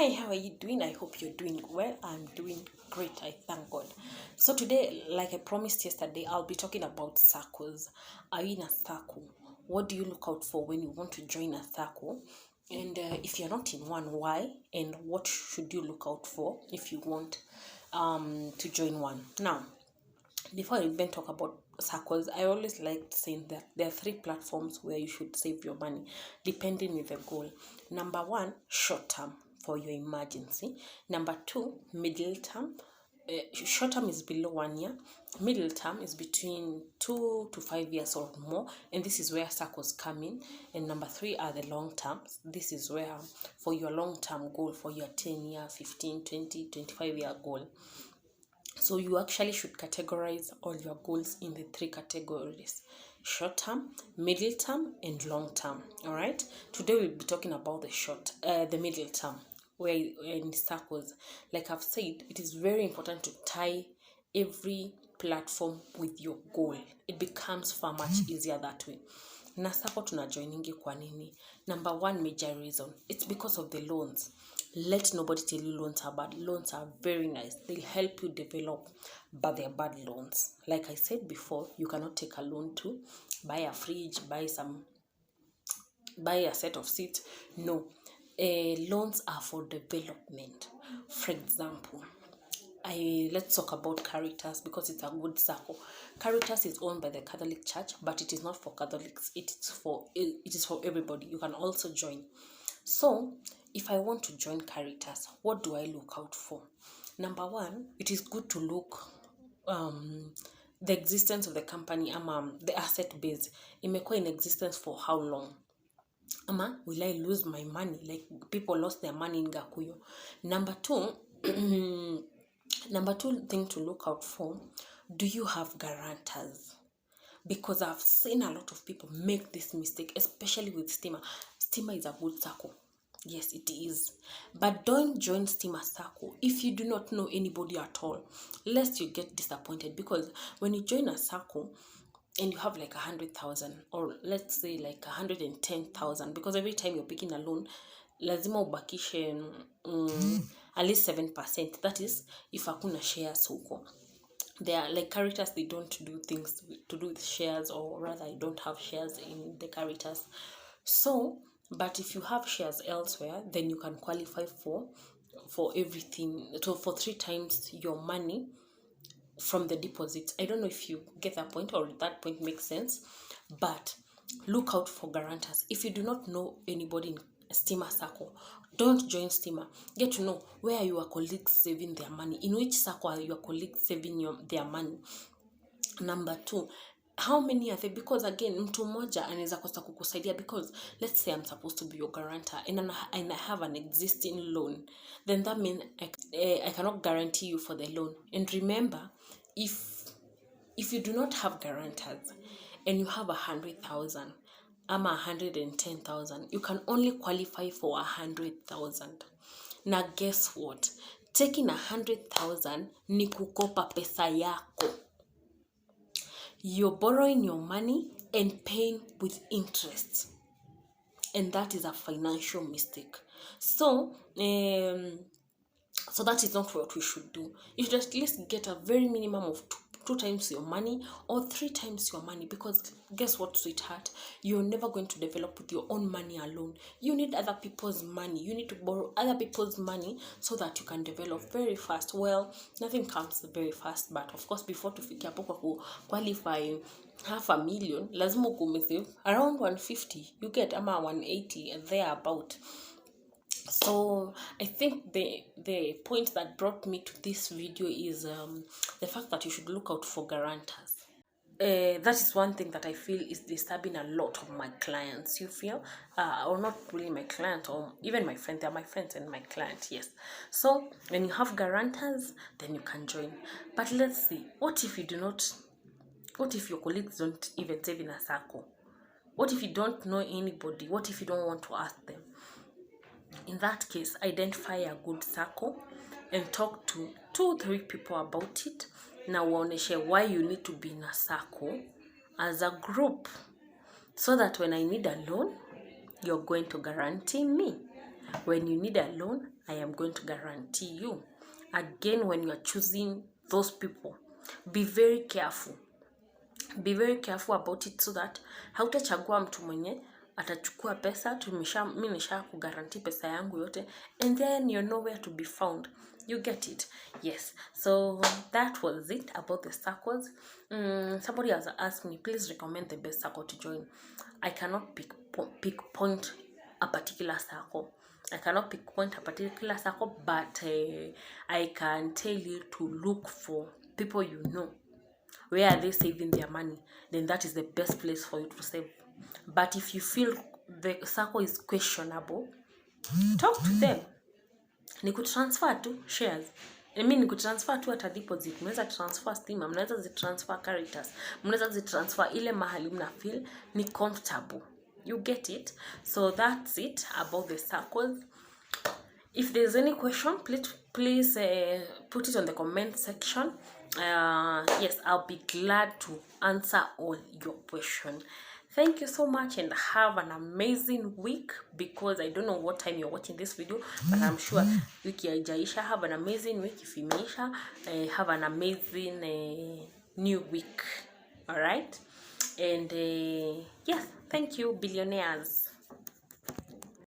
Hi, how are you doing? I hope you're doing well. I'm doing great. I thank God. So today, like I promised yesterday, I'll be talking about Saccos. Are you in a Sacco? What do you look out for when you want to join a Sacco? And if you're not in one, why? And what should you look out for if you want to join one? Now, before I even talk about Saccos, I always like saying that there are three platforms where you should save your money, depending with the goal. Number one, short term for your emergency. Number two, middle term. Short term is below 1 year. Middle term is between 2 to 5 years or more, and this is where Saccos come in. And number three are the long terms. This is where for your long term goal, for your 10-year, 15, 20, 25-year goal. So you actually should categorize all your goals in the three categories: short term, middle term, and long term. All right. Today we'll be talking about the middle term, where in Saccos, like I've said, it is very important to tie every platform with your goal. It becomes far much easier that way. Na Sacco tunajoiningi kwa nini? Number one major reason, it's because of the loans. Let nobody tell you loans are bad. Loans are very nice. They'll help you develop, but they're bad loans. Like I said before, you cannot take a loan to buy a fridge, buy a set of seats. No. Loans are for development. For example, let's talk about Caritas because it's a good Sacco. Caritas is owned by the Catholic Church, but it is not for Catholics. It is for everybody. You can also join. So, if I want to join Caritas, what do I look out for? Number one, it is good to look the existence of the company, the asset base. Imekuwa in existence for how long? Will I lose my money? Like people lost their money in Gakuyo. Number two thing to look out for, do you have guarantors? Because I've seen a lot of people make this mistake, especially with Steamer. Steamer is a good Sacco. Yes, it is. But don't join Steamer Sacco if you do not know anybody at all, lest you get disappointed. Because when you join a Sacco and you have like 100,000, or let's say like 110,000, because every time you're picking a loan, lazima ubakishe at least 7%. That is, if hakuna shares huko. They are like Caritas, they don't do things to do with shares, or rather I don't have shares in the Caritas. So, but if you have shares elsewhere, then you can qualify for everything, so for 3 times your money from the deposit. I don't know if you get that point or that point makes sense, but look out for guarantors. If you do not know anybody in Steamer Sacco, don't join Steamer. Get to know where are your colleagues saving their money, in which Sacco are your colleagues saving their money. Number two, how many are they? Because again, mtu mmoja anaweza kosa kukusaidia, because let's say I'm supposed to be your guarantor and I have an existing loan, then that means I cannot guarantee you for the loan. And remember, if you do not have guarantors and you have 100,000 ama 110,000, you can only qualify for 100,000. Now guess what? Taking 100,000 ni kukopa pesa yako. You're borrowing your money and paying with interest, and that is a financial mistake. So that is not what we should do. You should at least get a very minimum of two times your money or 3 times your money, because guess what, sweetheart, you're never going to develop with your own money alone. You need other people's money. You need to borrow other people's money so that you can develop very fast. Well, nothing comes very fast, but of course, before tufikia hapo kwa qualify 500,000, lazima ukumesave around 150, you get ama 180 and thereabout. So I think the point that brought me to this video is the fact that you should look out for guarantors. That is one thing that I feel is disturbing a lot of my clients. You feel, or not really my client, or even my friend. They're my friends and my client. Yes. So when you have guarantors, then you can join. But let's see. What if you do not? What if your colleagues don't even save in a Sacco? What if you don't know anybody? What if you don't want to ask them? In that case, identify a good Sacco and talk to 2-3 people about it. Now, waoneshe why you need to be in a Sacco as a group, so that when I need a loan, you're going to guarantee me. When you need a loan, I am going to guarantee you. Again, when you are choosing those people, be very careful. Be very careful about it, so that hautachagua mtu mwenye atachukua pesa mimi nisha kugaranti pesa yangu yote, and then you're nowhere to be found. You get it? Yes. So that was it about the circles. Somebody has asked me, please recommend the best circle to join. I cannot pick point a particular circle. But I can tell you to look for people you know. Where are they saving their money? Then that is the best place for you to save. But if you feel the circle is questionable, talk to them. Ni kutransfer tu shares. Ni kutransfer tu hata deposit. Mnaweza transfer Stima, mnaweza zitransfer Caritas, mnaweza zitransfer ile mahali mna feel ni comfortable. You get it? So that's it about the circles. If there's any question, please put it on the comment section. Yes, I'll be glad to answer all your questions. Thank you so much, and have an amazing week, because I don't know what time you're watching this video, but I'm sure wiki haijaisha. Have an amazing week. If imeisha, have an amazing new week. All right? And yes, thank you, billionaires.